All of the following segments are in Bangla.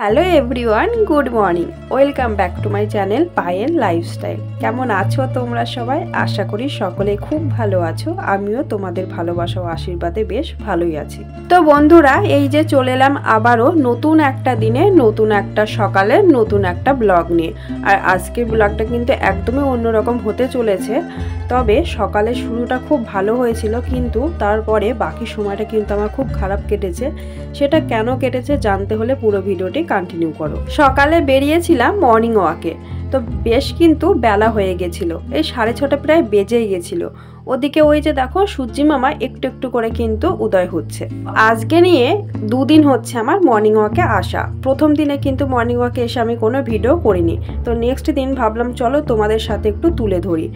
Hello everyone, good morning. Welcome back to my channel Payel lifestyle. কেমন আছো তোমরা সবাই? আশা করি সকলে খুব ভালো আছো। আমিও তোমাদের ভালোবাসা ও আশীর্বাদে বেশ ভালোই আছি। তো বন্ধুরা, এই যে চলে এলাম আবারও নতুন একটা দিনে, নতুন একটা সকালে, নতুন একটা ব্লগ নিয়ে। আর আজকের ব্লগটা কিন্তু একদমই অন্যরকম হতে চলেছে। তবে সকালে শুরুটা খুব ভালো হয়েছিল, কিন্তু তারপরে বাকি সময়টা কিন্তু আমার খুব খারাপ কেটেছে। সেটা কেন কেটেছে জানতে হলে পুরো ভিডিওটি কন্টিনিউ করো। সকালে বেরিয়েছিলাম মর্নিং ওয়াকে, তো বেশ কিন্তু বেলা হয়ে গেছিল, এই 6:30 প্রায় বেজেই গেছিল। ওদিকে ওই যে দেখো সূর্যি মামা একটু একটু করে কিন্তু উদয় হচ্ছে। আজকে নিয়ে দুদিন হচ্ছে আমার মর্নিং ওয়াকে আসা। প্রথম দিনে কিন্তু মর্নিং ওয়াকে এসে আমি কোনো ভিডিও করিনি, তো নেক্সট দিন ভাবলাম চলো তোমাদের সাথে একটু তুলে ধরি।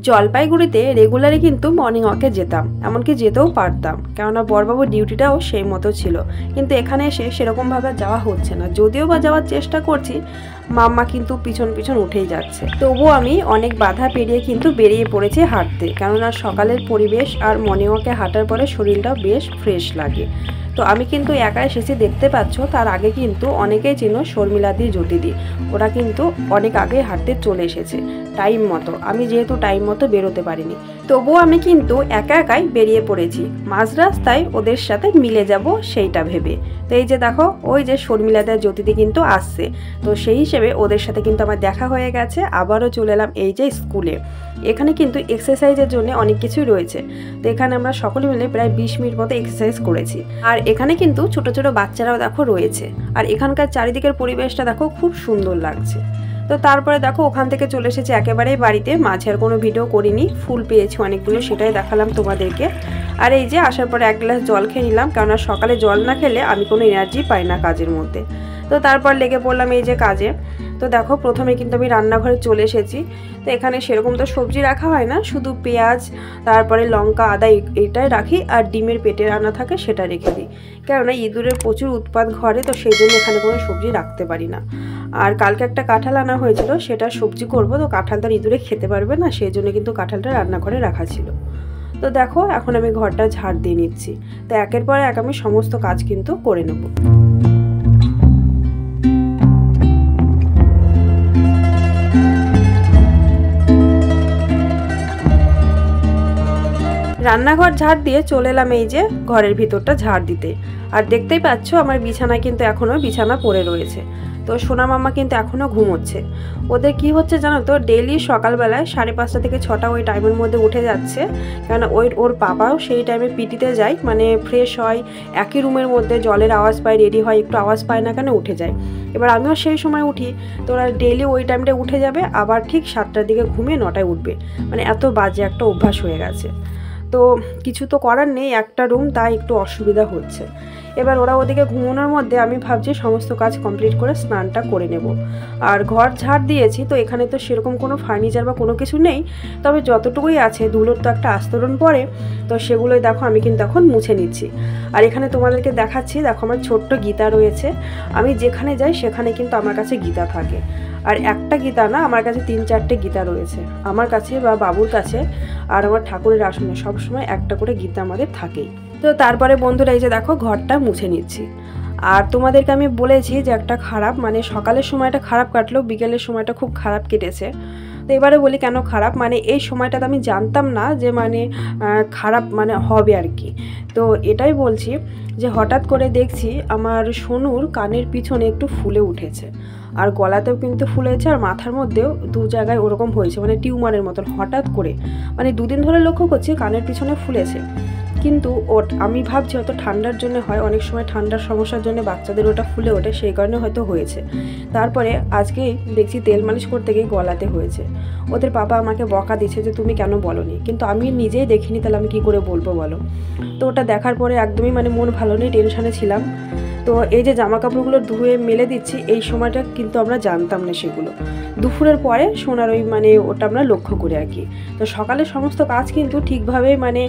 জলপাইগুড়িতে রেগুলারই কিন্তু মর্নিং ওয়াকে যেতাম, এমনকি যেতেও পারতাম, কেননা বড়বাবুর ডিউটিটাও সেই মতো ছিল। কিন্তু এখানে এসে সেরকমভাবে যাওয়া হচ্ছে না, যদিও বা যাওয়ার চেষ্টা করছি, মাম্মা কিন্তু পিছন পিছন উঠেই যাচ্ছে। তবুও আমি অনেক বাধা পেরিয়ে কিন্তু বেরিয়ে পড়েছি হাঁটতে, কেননা সকালের পরিবেশ আর মর্নিং ওয়াকে হাঁটার পরে শরীরটা বেশ ফ্রেশ লাগে। তো আমি কিন্তু একা এসেছি, দেখতে পাচ্ছ। তার আগে কিন্তু অনেকেই চিনো শর্মিলাদি, জ্যোতিদি, ওরা কিন্তু অনেক আগে হাঁটতে চলে এসেছে টাইম মতো। আমি যেহেতু টাইম মতো বেরোতে পারিনি, তবুও আমি কিন্তু একা একাই বেরিয়ে পড়েছি মাঝ রাস্তায় ওদের সাথে মিলে যাব সেইটা ভেবে। তো এই যে দেখো ওই যে শর্মিলাদা, জ্যোতিদি কিন্তু আসছে, তো সেই হিসেবে ওদের সাথে কিন্তু আমার দেখা হয়ে গেছে। আবারও চলে এলাম এই যে স্কুলে। এখানে কিন্তু এক্সারসাইজের জন্য অনেক কিছুই রয়েছে। তো এখানে আমরা সকলে মিলে প্রায় 20 মিনিট মতো এক্সারসাইজ করেছি। আর এখানে কিন্তু ছোট ছোট বাচ্চারাও দেখো রয়েছে। আর এখানকার চারিদিকের পরিবেশটা দেখো খুব সুন্দর লাগছে। তো তারপরে দেখো ওখান থেকে চলে এসেছি একেবারেই বাড়িতে। মাঝে আর কোনো ভিডিও করিনি, ফুল পেয়েছি অনেকগুলো, সেটাই দেখালাম তোমাদেরকে। আর এই যে আসার পরে এক গ্লাস জল খেয়ে নিলাম, কেননা সকালে জল না খেলে আমি কোনো এনার্জি পাই না কাজের মধ্যে। তো তারপর লেগে পড়লাম এই যে কাজে। তো দেখো প্রথমে কিন্তু আমি রান্নাঘরে চলে এসেছি। তো এখানে সেরকম তো সবজি রাখা হয় না, শুধু পেঁয়াজ, তারপরে লঙ্কা, আদা এটাই রাখি। আর ডিমের পেটে রান্না থাকে সেটা রেখে দিই, কেননা ইঁদুরের প্রচুর উৎপাত ঘরে, তো সেই জন্য এখানে কোনো সবজি রাখতে পারি না। আর কালকে একটা কাঁঠাল আনা হয়েছিল, সেটা সবজি করব, তো কাঁঠালটা ইঁদুরে খেতে পারবে না, সেই জন্য কিন্তু কাঁঠালটা রান্নাঘরে রাখা ছিল। তো দেখো এখন আমি ঘরটা ঝাড় দিয়ে নিচ্ছি। তো একের পর এক আমি সমস্ত কাজ কিন্তু করে নেব। রান্নাঘর ঝাড় দিয়ে চলে এলাম এই যে ঘরের ভিতরটা ঝাড় দিতে। আর দেখতেই পাচ্ছ আমার বিছানায় কিন্তু এখনও বিছানা পড়ে রয়েছে। তো সোনা মামা কিন্তু এখনও ঘুমোচ্ছে। ওদের কি হচ্ছে জানো তো, ডেইলি সকালবেলায় 5:30 থেকে 6টা ওই টাইমের মধ্যে উঠে যাচ্ছে, কেন ওর বাবাও সেই টাইমে পিটিতে যায়, মানে ফ্রেশ হয়, একই রুমের মধ্যে জলের আওয়াজ পায়, রেডি হয়, একটু আওয়াজ পায় না কেন উঠে যায়। এবার আমিও সেই সময় উঠি, তো ওরা ডেইলি ওই টাইমটা উঠে যাবে, আবার ঠিক 7টার দিকে ঘুমিয়ে 9টায় উঠবে। মানে এত বাজে একটা অভ্যাস হয়ে গেছে। তো কিছু তো করার নেই, একটা রুম, তাই একটু অসুবিধা হচ্ছে। এবার ওরা ওদিকে ঘুমানোর মধ্যে আমি ভাবছি সমস্ত কাজ কমপ্লিট করে স্নানটা করে নেব। আর ঘর ঝাড় দিয়েছি, তো এখানে তো সেরকম কোনো ফার্নিচার বা কোনো কিছু নেই, তবে যতটুকুই আছে ধুলোর তো একটা আস্তরণ পড়ে, তো সেগুলোই দেখো আমি কিন্তু এখন মুছে নিচ্ছি। আর এখানে তোমাদেরকে দেখাচ্ছি, দেখো আমার ছোট্ট গীতা রয়েছে। আমি যেখানে যাই সেখানে কিন্তু আমার কাছে গীতা থাকে। আর একটা গীতা না, আমার কাছে 3-4টে গীতা রয়েছে, আমার কাছে বা বাবুর কাছে। আর আমার ঠাকুরের আসনে সবসময় একটা করে গীতা আমাদের থাকেই। তো তারপরে বন্ধুরা এই যে দেখো ঘরটা মুছে নিচ্ছি। আর তোমাদেরকে আমি বলেছি যে একটা খারাপ, মানে সকালের সময়টা খারাপ কাটলো, বিকেলের সময়টা খুব খারাপ কেটেছে। তো এবারে বলি কেন খারাপ, মানে এই সময়টাতে আমি জানতাম না যে মানে খারাপ মানে হবে আর কি। তো এটাই বলছি যে হঠাৎ করে দেখছি আমার সোনুর কানের পিছনে একটু ফুলে উঠেছে, আর গলাতেও কিন্তু ফুলেছে, আর মাথার মধ্যেও 2 জায়গায় ওরকম হয়েছে, মানে টিউমারের মতন হঠাৎ করে। মানে 2 দিন ধরে লক্ষ্য করছি কানের পিছনে ফুলেছে, কিন্তু আমি ভাবছি হয়তো ঠান্ডার জন্য হয়, অনেক সময় ঠান্ডার সমস্যার জন্য বাচ্চাদের ওটা ফুলে ওঠে, সেই কারণে হয়তো হয়েছে। তারপরে আজকেই দেখছি তেল মালিশ করতে গিয়ে গলাতে হয়েছে। ওদের বাবা আমাকে বকা দিচ্ছে যে তুমি কেন বলোনি, কিন্তু আমি নিজেই দেখিনি, তাহলে আমি কি করে বলবো বলো। তো ওটা দেখার পরে একদমই মানে মন ভালো নেই, টেনশানে ছিলাম। তো এই যে জামা কাপড়গুলো ধুয়ে মেলে দিচ্ছি, এই সময়টা কিন্তু আমরা জানতাম না সেগুলো। দুপুরের পরে সোনার ওই মানে ওটা আমরা লক্ষ্য করি আর কি। তো সকালে সমস্ত কাজ কিন্তু ঠিকভাবে মানে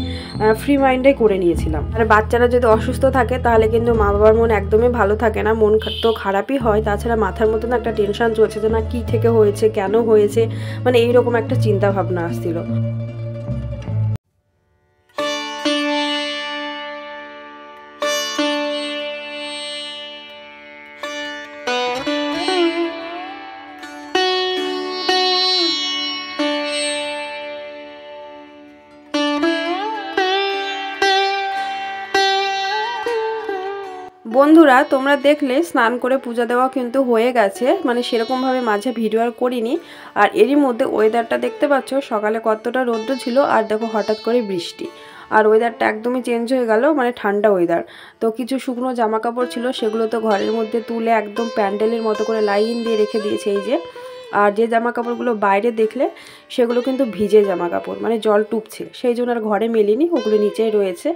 ফ্রি মাইন্ডে করে নিয়েছিলাম। আর বাচ্চারা যদি অসুস্থ থাকে তাহলে কিন্তু মা বাবার মন একদমই ভালো থাকে না, মন তো খারাপই হয়। তাছাড়া মাথার মধ্যে না একটা টেনশন চলছে যে না কী থেকে হয়েছে, কেন হয়েছে, মানে এইরকম একটা চিন্তা ভাবনা আসছিল। বন্ধুরা তোমরা দেখলে স্নান করে পূজা দেওয়া কিন্তু হয়ে গেছে, মানে সেরকমভাবে মাঝে ভিডিও আর করিনি। আর এরই মধ্যে ওয়েদারটা দেখতে পাচ্ছ, সকালে কতটা রৌদ্র ছিল আর দেখো হঠাৎ করে বৃষ্টি, আর ওয়েদারটা একদমই চেঞ্জ হয়ে গেল, মানে ঠান্ডা ওয়েদার। তো কিছু শুকনো জামা কাপড় ছিল, সেগুলো তো ঘরের মধ্যে তুলে একদম প্যান্ডেলের মতো করে লাইন দিয়ে রেখে দিয়েছে এই যে। আর যে জামা কাপড়গুলো বাইরে দেখলে সেগুলো কিন্তু ভিজে জামা কাপড়, মানে জল টুপছে, সেই জন্য আর ঘরে মেলিনি, ওগুলো নিচেই রয়েছে।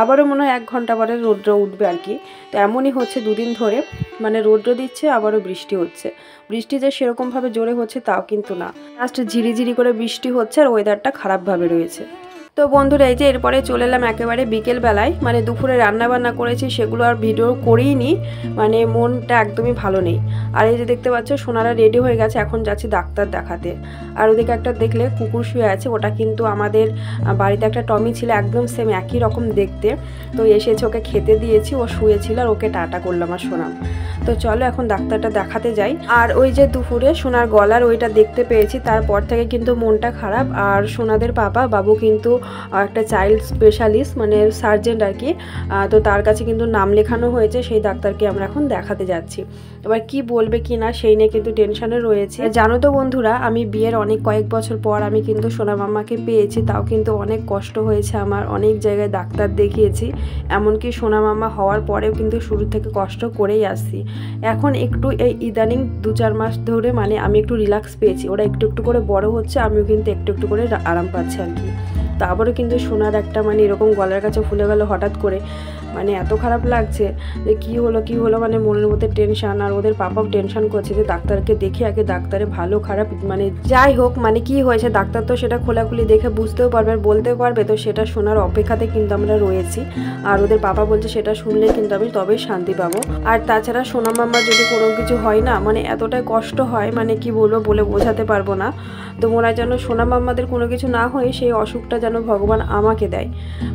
আবারও মনে হয় 1 ঘন্টা পরে রৌদ্র উঠবে আর কি। তো এমনই হচ্ছে 2 দিন ধরে, মানে রৌদ্র দিচ্ছে আবারও বৃষ্টি হচ্ছে। বৃষ্টি যে সেরকমভাবে জোরে হচ্ছে তাও কিন্তু না, জাস্ট ঝিরিঝিরি করে বৃষ্টি হচ্ছে আর ওয়েদারটা খারাপভাবে রয়েছে। তো বন্ধুরা এই যে এরপরে চলে এলাম একেবারে বিকেল বেলায়, মানে দুপুরে রান্না বান্না করেছি সেগুলো আর ভিডিও করিনি, মানে মনটা একদমই ভালো নেই। আর এই যে দেখতে পাচ্ছ সোনারা রেডি হয়ে গেছে, এখন যাচ্ছি ডাক্তার দেখাতে। আর ওদিকে একটা দেখলে কুকুর শুয়ে আছে, ওটা কিন্তু আমাদের বাড়িতে একটা টমি ছিল, একদম সেম একই রকম দেখতে। তো এসেছে, ওকে খেতে দিয়েছি, ও শুয়েছিল আর ওকে টাটা করলাম আর শোনাম। তো চলো এখন ডাক্তারটা দেখাতে যাই। আর ওই যে দুপুরে সোনার গলার ওইটা দেখতে পেয়েছি, তারপর থেকে কিন্তু মনটা খারাপ। আর সোনাদের বাবু কিন্তু একটা চাইল্ড স্পেশালিস্ট, মানে সার্জেন্ট আর কি, তো তার কাছে কিন্তু নাম লেখানো হয়েছে, সেই ডাক্তারকে আমরা এখন দেখাতে যাচ্ছি। এবার কি বলবে কি না সেই নিয়ে কিন্তু টেনশনে রয়েছে। জানো তো বন্ধুরা, আমি বিয়ের কয়েক বছর পর আমি কিন্তু সোনা মাম্মাকে পেয়েছি, তাও কিন্তু অনেক কষ্ট হয়েছে আমার, অনেক জায়গায় ডাক্তার দেখিয়েছি, এমনকি সোনা মাম্মা হওয়ার পরেও কিন্তু শুরু থেকে কষ্ট করেই আসছি। এখন একটু এই ইদানিং 2-4 মাস ধরে মানে আমি একটু রিল্যাক্স পেয়েছি, ওরা একটু একটু করে বড় হচ্ছে, আমিও কিন্তু একটু একটু করে আরাম পাচ্ছি আর কি। তারপরে কিন্তু সোনার একটা মানে এরকম গলার কাছে ফুলে গেল হঠাৎ করে, মানে এত খারাপ লাগছে যে কি হলো, মানে মনের মধ্যে টেনশন। আর ওদের পাপাও টেনশন করছে যে ডাক্তারকে দেখে আগে, ডাক্তারে ভালো খারাপ মানে যাই হোক, মানে কি হয়েছে ডাক্তার তো সেটা খোলাখুলি দেখে বুঝতেও পারবে আর বলতেও পারবে, তো সেটা শোনার অপেক্ষাতে কিন্তু আমরা রয়েছি। আর ওদের পাপা বলছে সেটা শুনলে কিন্তু আমি তবেই শান্তি পাবো। আর তাছাড়া সোনা মাম্মার যদি কোনো কিছু হয় না, মানে এতটাই কষ্ট হয়, মানে কি বলবো বলে বোঝাতে পারবো না। তো মনে হয় যেন সোনা মাম্মাদের কোনো কিছু না হয়ে সেই অসুখটা যেন ভগবান আমাকে দেয়।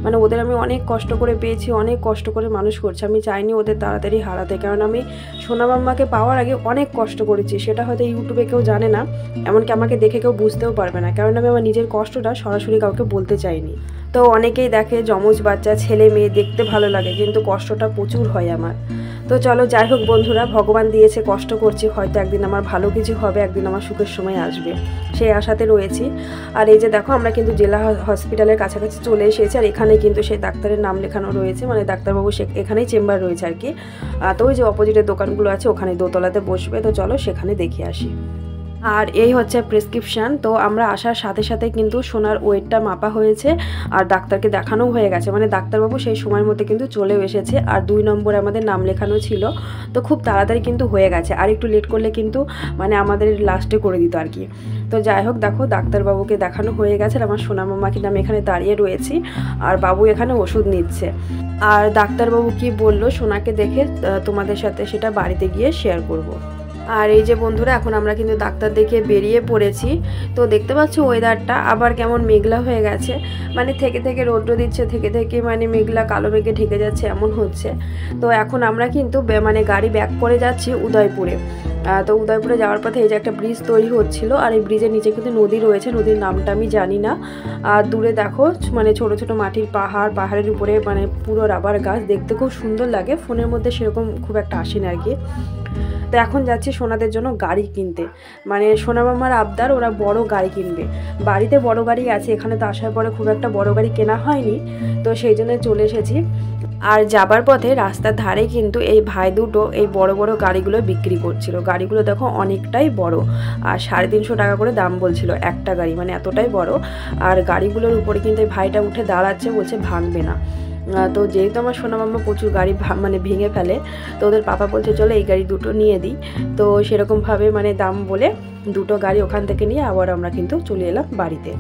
মানে ওদের আমি অনেক কষ্ট করে পেয়েছি, অনেক কষ্ট করে মানুষ করছি, আমি চাইনি ওদের তাড়াতাড়ি হারাতে, কারণ আমি সোনা মাম্মাকে পাওয়ার আগে অনেক কষ্ট করেছি, সেটা হয়তো ইউটিউবে কেউ জানে না, এমনকি আমাকে দেখে কেউ বুঝতেও পারবে না, কারণ আমি আমার নিজের কষ্টটা সরাসরি কাউকে বলতে চাইনি। তো অনেকেই দেখে যমজ বাচ্চা, ছেলে মেয়ে দেখতে ভালো লাগে, কিন্তু কষ্টটা প্রচুর হয় আমার। তো চলো যাই হোক বন্ধুরা, ভগবান দিয়েছে, কষ্ট করছি, হয়তো একদিন আমার ভালো কিছু হবে, একদিন আমার সুখের সময় আসবে, সেই আশাতে রয়েছি। আর এই যে দেখো আমরা কিন্তু জেলা হসপিটালের কাছাকাছি চলে এসেছি, আর এখানে কিন্তু সেই ডাক্তারের নাম লেখানো রয়েছে, মানে ডাক্তারবাবু এখানেই চেম্বার রয়েছে আর কি। তো ওই যে অপোজিটের দোকানগুলো আছে, ওখানে দোতলাতে বসবে, তো চলো সেখানে দেখে আসি। আর এই হচ্ছে প্রেসক্রিপশান। তো আমরা আসার সাথে সাথে কিন্তু সোনার ওয়েটটা মাপা হয়েছে আর ডাক্তারকে দেখানোও হয়ে গেছে, মানে ডাক্তারবাবু সেই সময়ের মধ্যে কিন্তু চলেও এসেছে। আর 2 নম্বরে আমাদের নাম লেখানো ছিল, তো খুব তাড়াতাড়ি কিন্তু হয়ে গেছে, আর একটু লেট করলে কিন্তু মানে আমাদের লাস্টে করে দিত আর কি। তো যাই হোক দেখো ডাক্তারবাবুকে দেখানো হয়ে গেছে, আর আমার সোনা মাম্মা কিন্তু আমি এখানে দাঁড়িয়ে রয়েছি, আর বাবু এখানে ওষুধ নিচ্ছে। আর ডাক্তারবাবু কি বললো সোনাকে দেখে তোমাদের সাথে সেটা বাড়িতে গিয়ে শেয়ার করব। আর এই যে বন্ধুরা এখন আমরা কিন্তু ডাক্তার দেখিয়ে বেরিয়ে পড়েছি। তো দেখতে পাচ্ছ ওয়েদারটা আবার কেমন মেঘলা হয়ে গেছে, মানে থেকে থেকে রৌদ্র দিচ্ছে, থেকে থেকে মানে মেঘলা কালো মেঘে ঢেকে যাচ্ছে, এমন হচ্ছে। তো এখন আমরা কিন্তু মানে গাড়ি ব্যাক করে যাচ্ছি উদয়পুরে। তো উদয়পুরে যাওয়ার পথে এই যে একটা ব্রিজ তৈরি হচ্ছিল, আর এই ব্রিজের নিচে কিন্তু নদী রয়েছে, নদীর নামটা আমি জানি না। আর দূরে দেখো মানে ছোট ছোট মাটির পাহাড়, পাহাড়ের উপরে মানে পুরো রাবার গাছ, দেখতে খুব সুন্দর লাগে, ফোনের মধ্যে সেরকম খুব একটা আসে না আর কি। তো এখন যাচ্ছি সোনাদের জন্য গাড়ি কিনতে, মানে সোনা মামার আবদার ওরা বড় গাড়ি কিনবে, বাড়িতে বড় গাড়ি আছে, এখানে তো আসার পরে খুব একটা বড় গাড়ি কেনা হয়নি, তো সেই জন্য চলে এসেছি। আর যাবার পথে রাস্তার ধারে কিন্তু এই ভাই দুটো এই বড় বড় গাড়িগুলো বিক্রি করছিল, গাড়িগুলো দেখো অনেকটাই বড়, আর 350 টাকা করে দাম বলছিল একটা গাড়ি, মানে এতটাই বড়। আর গাড়িগুলোর উপরে কিন্তু এই ভাইটা উঠে দাঁড়াচ্ছে, বলছে ভাঙবে না। তো যেহেতু আমার সোনা মাম্মা প্রচুর গাড়ি মানে ভেঙে ফেলে, তো ওদের পাপা বলছে চলো এই গাড়ি দুটো নিয়ে দিই। তো সেরকমভাবে মানে দাম বলে দুটো গাড়ি ওখান থেকে নিয়ে আবার আমরা কিন্তু চলে এলাম বাড়িতে।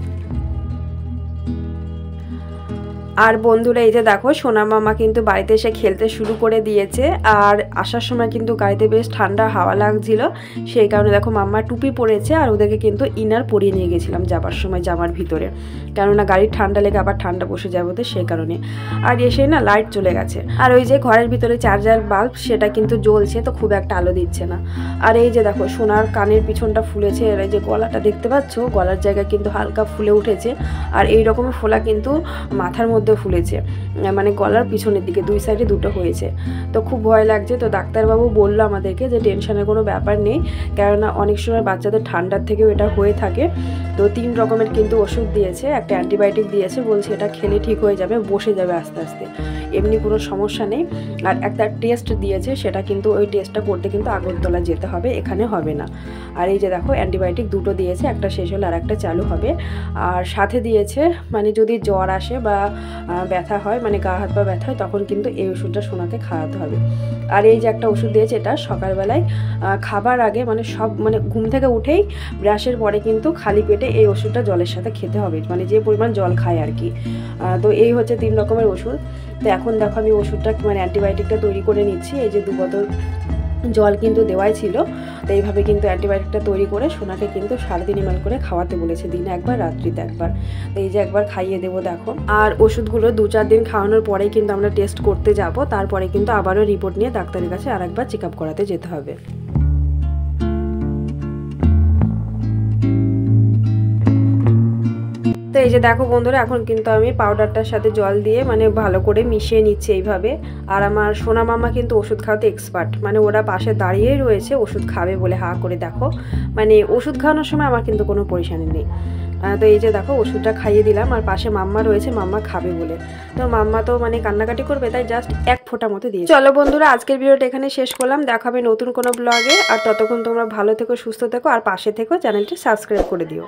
আর বন্ধুরা এই যে দেখো সোনা মামা কিন্তু বাড়িতে এসে খেলতে শুরু করে দিয়েছে, আর আসার সময় কিন্তু গাড়িতে বেশ ঠান্ডা হাওয়া লাগছিল, সেই কারণে দেখো মাম্মা টুপি পরেছে, আর ওদেরকে কিন্তু ইনার পরিয়ে নিয়ে গেছিলাম যাবার সময় জামার ভিতরে, কেননা গাড়ির ঠান্ডা লেগে আবার ঠান্ডা বসে যাবে তো সেই কারণে। আর এসে না লাইট চলে গেছে, আর ওই যে ঘরের ভিতরে চার্জার বাল্ব সেটা কিন্তু জ্বলছে, তো খুব একটা আলো দিচ্ছে না। আর এই যে দেখো সোনার কানের পিছনটা ফুলেছে, আর এই যে গলাটা দেখতে পাচ্ছ, গলার জায়গা কিন্তু হালকা ফুলে উঠেছে, আর এই রকমের ফোলা কিন্তু মাথার মধ্যে মধ্যে ফুলেছে, মানে গলার পিছনের দিকে 2 সাইডে 2টো হয়েছে। তো খুব ভয় লাগছে। তো ডাক্তারবাবু বললো আমাদেরকে যে টেনশনের কোনো ব্যাপার নেই, কেননা অনেক সময় বাচ্চাদের ঠান্ডার থেকেও এটা হয়ে থাকে। তো 3 রকমের কিন্তু ওষুধ দিয়েছে, একটা অ্যান্টিবায়োটিক দিয়েছে, বলছে এটা খেলে ঠিক হয়ে যাবে, বসে যাবে আস্তে আস্তে, এমনি কোনো সমস্যা নেই। আর একটা টেস্ট দিয়েছে, সেটা কিন্তু ওই টেস্টটা করতে কিন্তু আগরতলা যেতে হবে, এখানে হবে না। আর এই যে দেখো অ্যান্টিবায়োটিক 2টো দিয়েছে, একটা শেষ হলে আর একটা চালু হবে। আর সাথে দিয়েছে মানে যদি জ্বর আসে বা ব্যথা হয়, মানে গা হাত পা ব্যথা হয়, তখন কিন্তু এই ওষুধটা সোনাকে খাওয়াতে হবে। আর এই যে একটা ওষুধ দিয়েছে, এটা সকালবেলায় খাবার আগে, মানে মানে ঘুম থেকে উঠেই ব্রাশের পরে কিন্তু খালি পেটে এই ওষুধটা জলের সাথে খেতে হবে, মানে যে পরিমাণ জল খায় আর কি। তো এই হচ্ছে 3 রকমের ওষুধ। তো এখন দেখো আমি ওষুধটা মানে অ্যান্টিবায়োটিকটা তৈরি করে নিচ্ছি। এই যে 2 বোতল জল কিন্তু দেওয়াই ছিল। তো এইভাবে কিন্তু অ্যান্টিবায়োটিকটা তৈরি করে সোনাকে কিন্তু 3.5 ml করে খাওয়াতে বলেছে, দিনে একবার রাত্রিতে একবার। তো এই যে একবার খাইয়ে দেবো দেখো। আর ওষুধগুলো 2-4 দিন খাওয়ানোর পরেই কিন্তু আমরা টেস্ট করতে যাব, তারপরে কিন্তু আবারও রিপোর্ট নিয়ে ডাক্তারের কাছে আরেকবার চেক আপ করাতে যেতে হবে। তো এই যে দেখো বন্ধুরা, এখন কিন্তু আমি পাউডারটার সাথে জল দিয়ে মানে ভালো করে মিশিয়ে নিচ্ছি এইভাবে। আর আমার সোনা মামা কিন্তু ওষুধ খাওয়াতে এক্সপার্ট, মানে ওরা পাশে দাঁড়িয়েই রয়েছে ওষুধ খাবে বলে হা করে। দেখো মানে ওষুধ খাওয়ানোর সময় আমার কিন্তু কোনো পরেশানি নেই। তো এই যে দেখো ওষুধটা খাইয়ে দিলাম, আর পাশে মাম্মা রয়েছে, মাম্মা খাবে বলে। তো মাম্মা তো মানে কান্নাকাটি করবে, তাই জাস্ট 1 ফোঁটা মতো দিয়ে। চলো বন্ধুরা, আজকের ভিডিওটা এখানে শেষ করলাম, দেখাবে নতুন কোনো ব্লগে। আর ততক্ষণ তোমরা ভালো থেকো, সুস্থ থেকো, আর পাশে থেকো, চ্যানেলটি সাবস্ক্রাইব করে দিও।